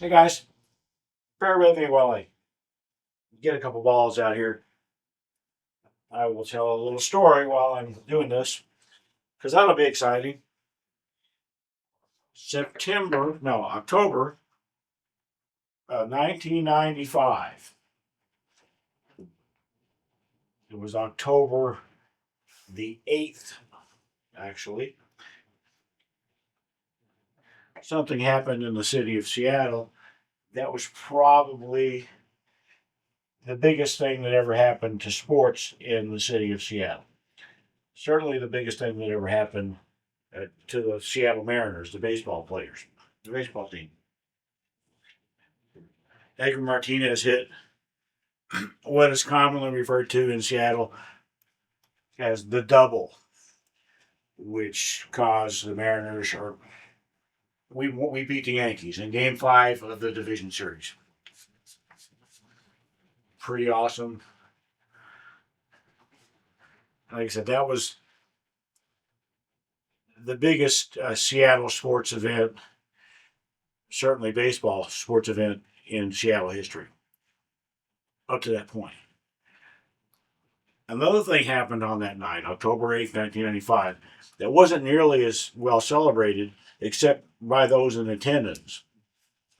Hey guys, bear with me while I get a couple balls out here. I will tell a little story while I'm doing this because that'll be exciting. October 1995. It was October the 8th, actually. Something happened in the city of Seattle that was probably the biggest thing that ever happened to sports in the city of Seattle. Certainly the biggest thing that ever happened to the Seattle Mariners, the baseball players, the baseball team. Edgar Martinez hit what is commonly referred to in Seattle as the double, which caused the Mariners, or we beat the Yankees in Game 5 of the division series. Pretty awesome. Like I said, that was the biggest Seattle sports event, certainly baseball sports event in Seattle history up to that point. Another thing happened on that night, October 8th, 1995, that wasn't nearly as well celebrated, except by those in attendance.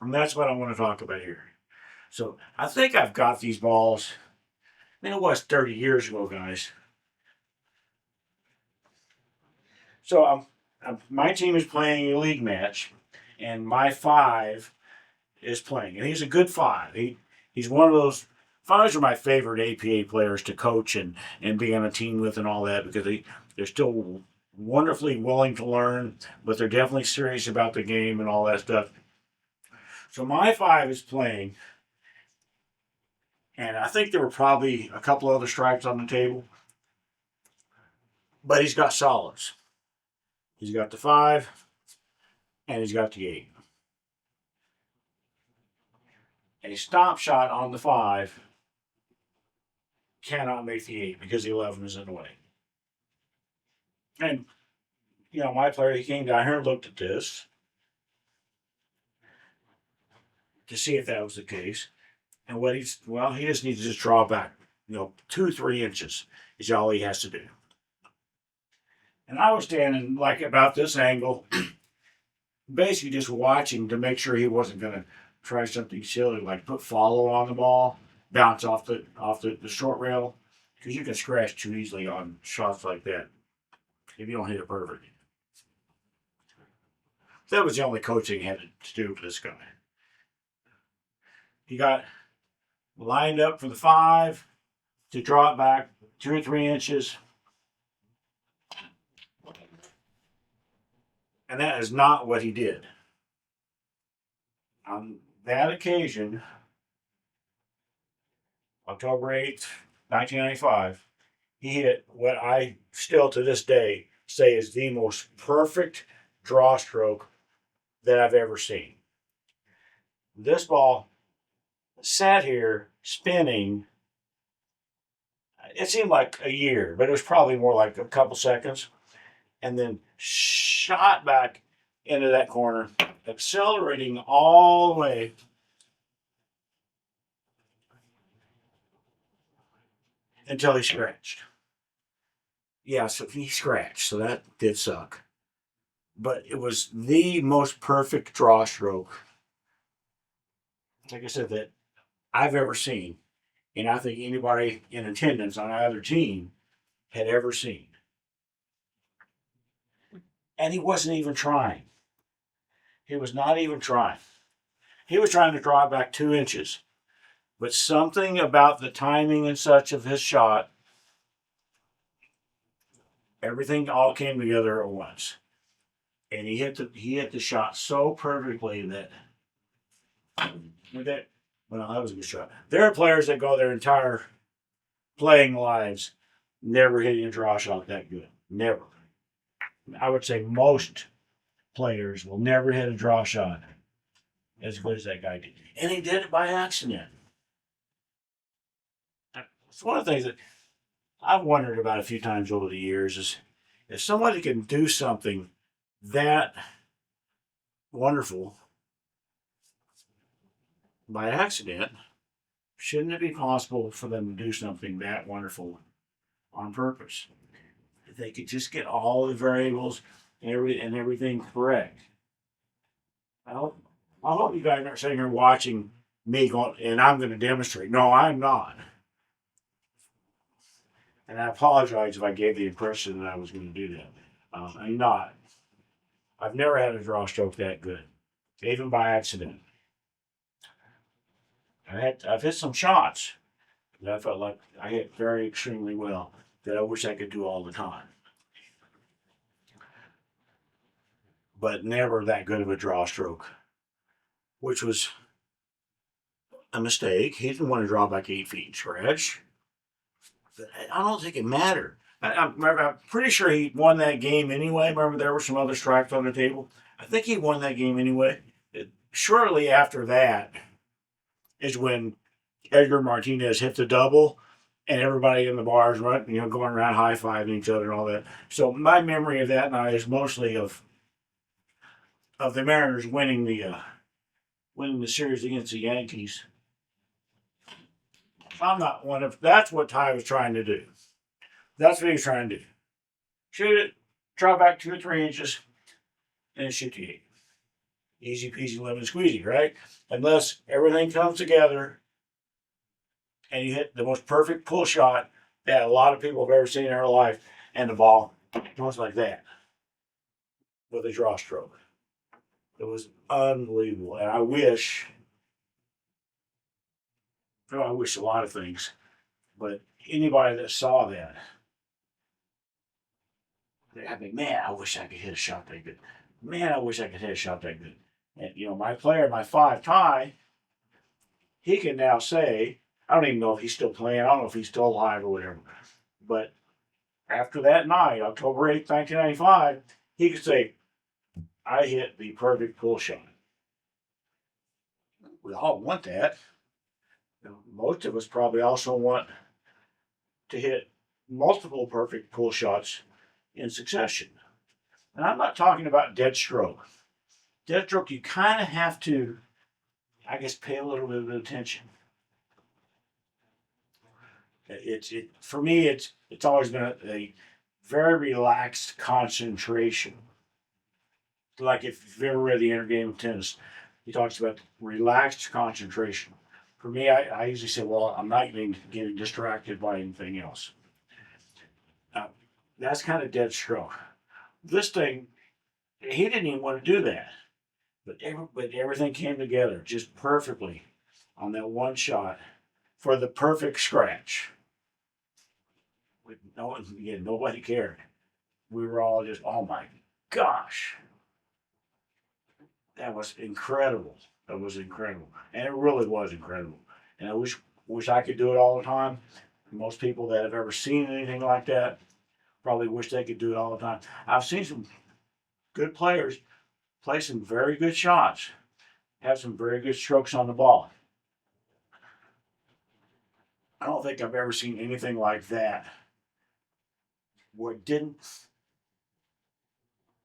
And that's what I want to talk about here. So I think I've got these balls. I mean, it was 30 years ago, guys. So my team is playing a league match, and my five is playing. And he's a good five. He's one of those. Fives are my favorite APA players to coach and be on a team with and all that because they're still wonderfully willing to learn, but they're definitely serious about the game and all that stuff. So my five is playing, and I think there were probably a couple other strikes on the table, but he's got solids. He's got the five, and he's got the eight. A stop shot on the five cannot make the eight because the 11 is in the way. And, my player, he came down here and looked at this to see if that was the case. And he just needs to just draw back, 2, 3 inches is all he has to do. And I was standing like about this angle, basically just watching to make sure he wasn't going to try something silly like put follow on the ball, bounce off the short rail, because you can scratch too easily on shots like that if you don't hit it perfect. That was the only coaching he had to do for this guy. He got lined up for the five to draw it back 2 or 3 inches. And that is not what he did. On that occasion, October 8th, 1995, he hit what I still to this day say is the most perfect draw stroke that I've ever seen. This ball sat here spinning. It seemed like a year, but it was probably more like a couple seconds. And then shot back into that corner, accelerating all the way until he scratched. Yeah, so he scratched, so that did suck. But it was the most perfect draw stroke, like I said, that I've ever seen. And I think anybody in attendance on either team had ever seen. And he wasn't even trying. He was not even trying. He was trying to draw back 2 inches. But something about the timing and such of his shot, everything all came together at once. And he hit the shot so perfectly that that was a good shot. There are players that go their entire playing lives never hitting a draw shot that good. Never. I would say most players will never hit a draw shot as good as that guy did. And he did it by accident. It's one of the things that I've wondered about a few times over the years is if somebody can do something that wonderful by accident, shouldn't it be possible for them to do something that wonderful on purpose? If they could just get all the variables and everything correct. I hope, I hope you guys aren't sitting here watching me going, and I'm going to demonstrate. No, I'm not. And I apologize if I gave the impression that I was going to do that. I'm not. I've never had a draw stroke that good, even by accident. I've hit some shots that I felt like I hit very extremely well that I wish I could do all the time, but never that good of a draw stroke, which was a mistake. He didn't want to draw back 8 feet and stretch. I don't think it mattered. I'm pretty sure he won that game anyway. Remember, there were some other strikes on the table. I think he won that game anyway. Shortly after that is when Edgar Martinez hit the double, and everybody in the bars running, going around high fiving each other and all that. So my memory of that night is mostly of the Mariners winning the series against the Yankees. I'm not one of. That's what Ty was trying to do. That's what he was trying to do. Shoot it, draw back 2 or 3 inches, and shoot the 8. Easy peasy lemon squeezy, right? Unless everything comes together and you hit the most perfect pull shot that a lot of people have ever seen in their life, and the ball goes like that with a draw stroke. It was unbelievable. And I wish a lot of things, but anybody that saw that, I mean, man, I wish I could hit a shot that good. Man, I wish I could hit a shot that good. And my player, my 5 Ty, he can now say, I don't even know if he's still playing. I don't know if he's still alive or whatever. But after that night, October 8th, 1995, he could say, I hit the perfect pull shot. We all want that. Most of us probably also want to hit multiple perfect pull shots in succession. And I'm not talking about dead stroke. Dead stroke, you kind of have to, I guess, pay a little bit of attention. For me, it's always been a very relaxed concentration. Like if you've ever read The Inner Game of Tennis, he talks about relaxed concentration. For me, I usually say, well, I'm not going to get distracted by anything else. That's kind of dead stroke. This thing, he didn't even want to do that. But everything came together just perfectly on that one shot for the perfect scratch. Nobody cared. We were all just, oh my gosh. That was incredible. That was incredible. And it really was incredible. And I wish I could do it all the time. Most people that have ever seen anything like that probably wish they could do it all the time. I've seen some good players play some very good shots, have some very good strokes on the ball. I don't think I've ever seen anything like that where it didn't.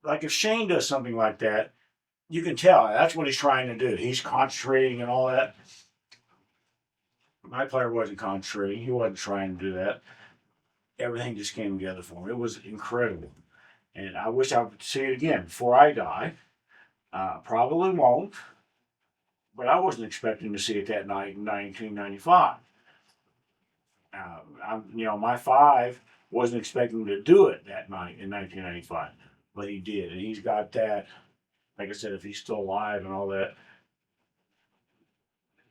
Like if Shane does something like that, you can tell that's what he's trying to do. He's concentrating and all that. My player wasn't concentrating. He wasn't trying to do that. Everything just came together for him. It was incredible. And I wish I would see it again before I die. Probably won't. But I wasn't expecting to see it that night in 1995. My 5 wasn't expecting to do it that night in 1995. But he did. And he's got that. Like I said, if he's still alive and all that,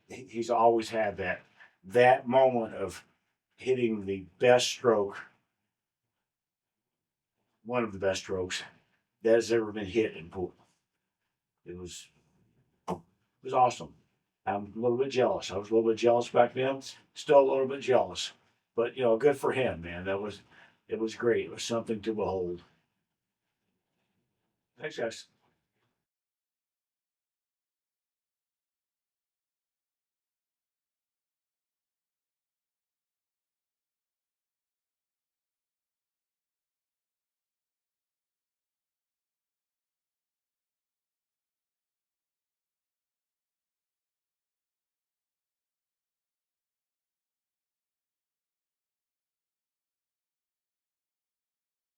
he's always had that moment of hitting the best stroke, one of the best strokes that has ever been hit in pool. It was awesome. I'm a little bit jealous. I was a little bit jealous back then. Still a little bit jealous, but good for him, man. It was great. It was something to behold. Thanks, guys.